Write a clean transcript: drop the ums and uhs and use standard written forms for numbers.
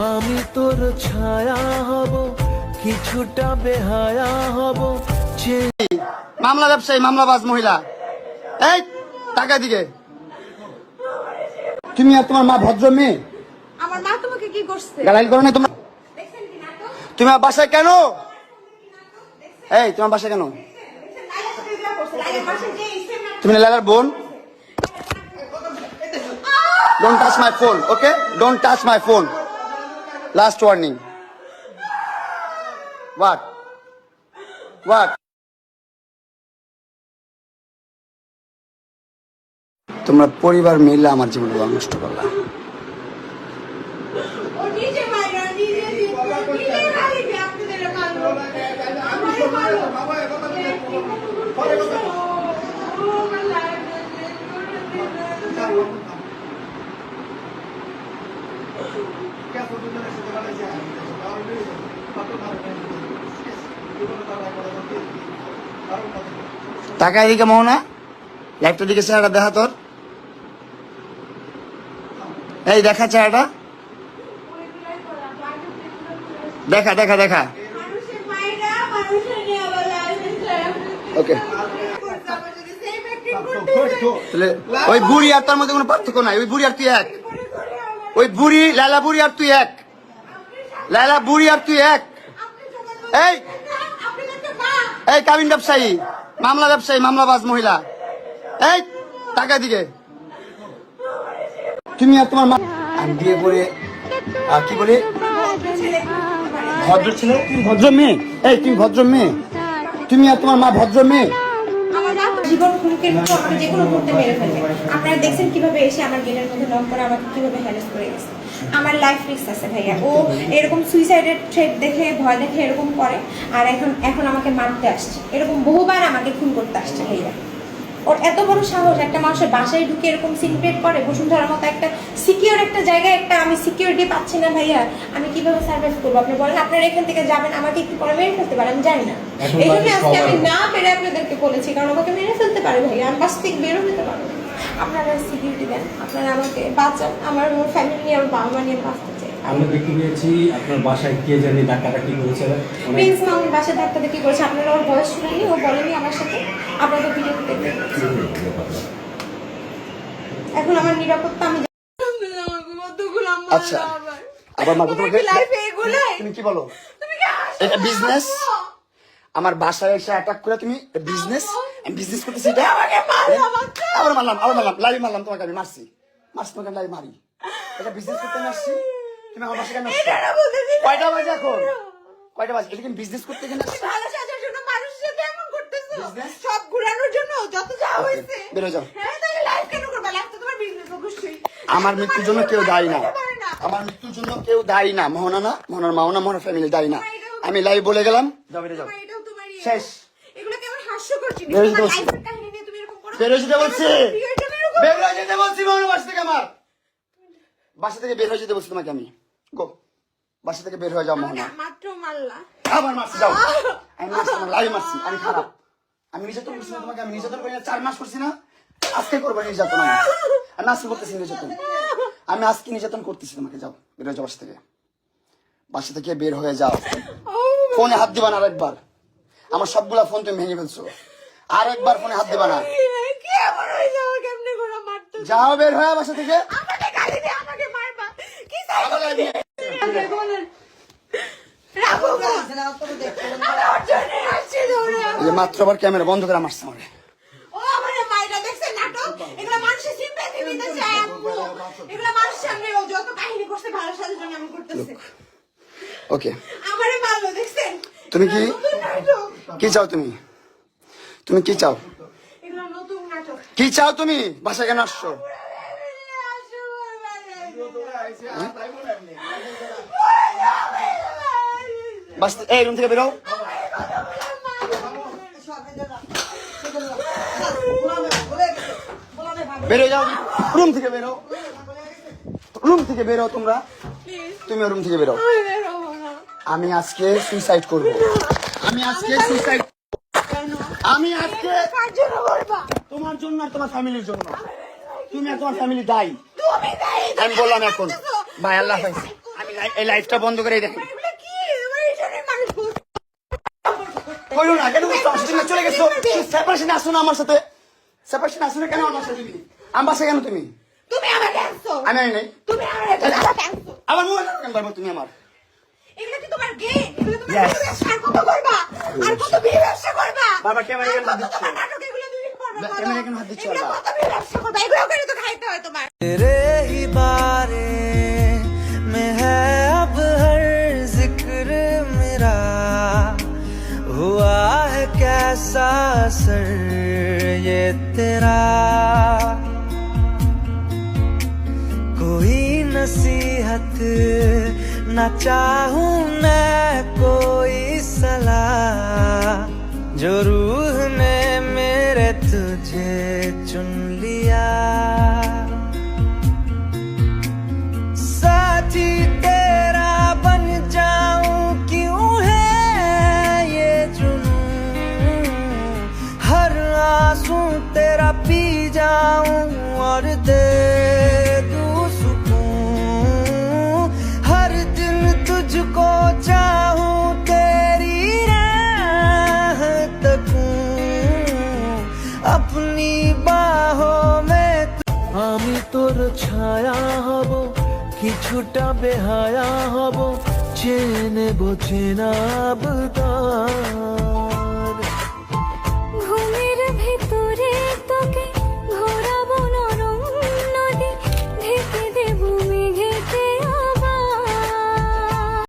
আমি তোর ছায়া হব, কিছুটা বেহায়া হব। মামলা ব্যবসায়ী, মামলাবাজ মহিলা, এই টাকা দিকে। তুমি আর তোমার মা ভদ্র মেয়ে? আমার মা তোমাকে কি করছে? গালাইল করো না তোমরা? তুমি আমার বাসায় কেন? এই তোমার বাসায় কেন? তুমি লালার বোন? Don't touch my phone, okay? Don't touch my phone. Last warning. What? What? তোমরা পরিবার মিলে আমার জীবন নষ্ট করলা। টাকা এদিকে মোহনা, লাইটটার দিকে চেহারা দেখা তোর। এই দেখা চেহারাটা, দেখা দেখা দেখা। ওকে, ওই বুড়ি আর তার মধ্যে কোনো পার্থক্য নাই। ওই বুড়ি আর তুই এক। ওই বুড়ি লালা বুড়ি আর তুই এক। লালা বুড়ি আর তুই এক। এই এই কাবিন ব্যবসায়ী, মামলা ব্যবসায়ী, মামলাবাজ মহিলা, এই টাকা দিকে। তুমি আর তোমার মা বিয়ে করে কি বলে ভদ্র ছেলে? তুমি ভদ্র মেয়ে? এই তুমি ভদ্র মেয়ে? তুমি আর তোমার মা ভদ্র মেয়ে? জীবন হুমকির মতো আমাকে যে কোনো মুহূর্তে মেরে ফেলবে। আপনারা দেখছেন কিভাবে এসে আমার গেটের মধ্যে নক করে আমাকে কিভাবে হ্যারাস করে গেছে। আমার লাইফ রিস্ক আছে ভাইয়া। ও এরকম সুইসাইডের থ্রেট দেখে, ভয় দেখে এরকম করে। আর এখন আমাকে মারতে আসছে, এরকম বহুবার আমাকে খুন করতে আসছে ভাইয়া। ওর এত বড় সাহস, একটা মানুষের বাসায় ঢুকে এরকম সিনক্রেট করে। বসুন্ধরার মতো একটা সিকিউর একটা জায়গায় একটা আমি সিকিউরিটি পাচ্ছি না ভাইয়া, আমি কিভাবে সার্ভাইভ করবো? আপনি বলেন, আপনারা এখান থেকে যাবেন, আমাকে একটু পরে মেরে ফেলতে পারে, আমি জানি না। এই জন্য আজকে আমি না পেরে আপনাদেরকে বলেছি, কারণ আমাকে মেরে ফেলতে পারে ভাইয়া, আমি বাস থেকে বেরো হতে পারবো। আপনারা সিকিউরিটি দেন, আপনারা আমাকে বাঁচান, আমার ফ্যামিলি নিয়ে, আমার বাবা মা নিয়ে বাঁচতে চাই। আমরা দেখতে পেয়েছি আপনার বাসায় কে জানি ডাকাডাকি করেছে। প্রিন্স মামুর বাসায় ধাক্কাধাক্কি করেছে। আপনারা ওর বয়স শুনেনি, ও বলেনি আমার সাথে। আপনাদের ভিডিও দেখতে, এখন আমার নিরাপত্তা আমি। আচ্ছা, আবার মাগো তোমাকে তুমি কি বলো? এটা বিজনেস। আমার বাসায় এসে অ্যাটাক করে তুমি বিজনেস, আমি বিজনেস করতেছি। এটা আবার মারলাম, আবার মারলাম, লাইভ মারলাম তোমাকে, আমি মারছি তোমাকে লাইভ মারি। এটা বিজনেস করতে আমি আসছি, তুমি আমার বাসায় কেন আসছো? কয়টা বাজে এখন? কয়টা বাজে? এটা কি বিজনেস করতে কেন আসছো? ভালো সাজার জন্য মানুষের সাথে এমন করতেছো, সব ঘুরানোর জন্য যত যা হইছে। বেরো যাও। হ্যাঁ, তাহলে লাইভ কেন করবা? লাইভ তো তোমার বিজনেস অবশ্যই। আমার মৃত্যুর জন্য কেউ দায়ী না, আমার মৃত্যুর জন্য কেউ দায়ী না। মোহনা না, মোহনার মাও না, মোহনার ফ্যামিলি দায়ী না। আমি লাইভ বলে গেলাম, যাও বেরো যাও, শেষ। এগুলো কেমন হাস্যকর জিনিস? বেরো তোমার যেতে লাইফের কাহিনী নিয়ে তুমি এরকম করো? বেরো যেতে বলছি, বেরো যেতে বলছি। মোহনা বাসা থেকে, আমার বাসা থেকে বের হয়ে যেতে বলছি তোমাকে আমি। গো, বাসা থেকে বের হয়ে যাও মোহনা। মাত্র মারলা, আবার মারছি, যাও। আমি মারছি, আমার লাইভ মারছি, আমি খারাপ। আমি নির্যাতন করছি না তোমাকে, আমি নির্যাতন করি না, 4 মাস করছি না, আজকে করবো নির্যাতন। আমি আজকে করতেছি নির্যাতন, আমি আজকে নির্যাতন করতেছি তোমাকে। যাও, বের হয়ে যাও বাসা থেকে, বাসা থেকে বের হয়ে যাও। ফোনে হাত দিবা না আরেকবার, আমার সবগুলা ফোন তুমি ভেঙে ফেলছো। আরেকবার ফোনে হাত দিবা না। যাও, বের হয়ে বাসা থেকে। মাত্র আবার ক্যামেরা বন্ধ করে মারছে আমার। ওকে, তুমি কি চাও? তুমি কি চাও? কি চাও তুমি? বাসায় কেন আসছো? এই রুম থেকে বেরো। বেরো যাও, রুম থেকে বেরো, রুম থেকে বেরো। তোমরা, তুমি রুম থেকে বেরো। আমি আজকে সুইসাইড করবো, আমি আজকে সুইসাইড, আমি আজকে তোমার জন্য আর তোমার ফ্যামিলির জন্য। তুমি আর তোমার ফ্যামিলি দায়ী। আমি বললাম এখন, ভাই আল্লাহ হাফেজ। আমি এই লাইফটা বন্ধ করে দেখেন এগুলো কি আমার এই জন্য মানুষ কইলো না কেন বুঝছো তুমি চলে গেছো সেপারেশন আসো না আমার সাথে সেপারেশন আসো না কেন আমার সাথে তুমি আমার বাসায় কেন তুমি তুমি আমাকে আনছো আমি নাই তুমি আমাকে আনছো আমার মোবাইল কেন পারবো তুমি আমার এগুলো কি তোমার গেম এগুলো তোমার Yes. ব্যবসা আর কত করবা আর কত বিয়ে ব্যবসা করবা বাবা, ক্যামেরা কেন হাত দিচ্ছ? নাটক এগুলো তুমি করবা ক্যামেরা কেন হাত দিচ্ছ, এগুলো বাবা? কত বিয়ে ব্যবসা করবা এগুলো করে তো খাইতে হয় তোমার तेरे ही बारे में है अब हर जिक्र मेरा हुआ है कैसा असर ये तेरा कोई नसीहत न चाहूं मैं कोई सलाह जो रूह ने मेरे तुझे चुन लिया साथी तेरा बन जाऊं क्यों है ये जुनून हर आंसू तेरा पी जाऊं और दे दूं सुकून हर दिन तुझको चाहूं तेरी राह तकूं अपनी बाहों में আমি তোর ছায়া হব কিছুটা বেহায়া হব চেনে বোঝে না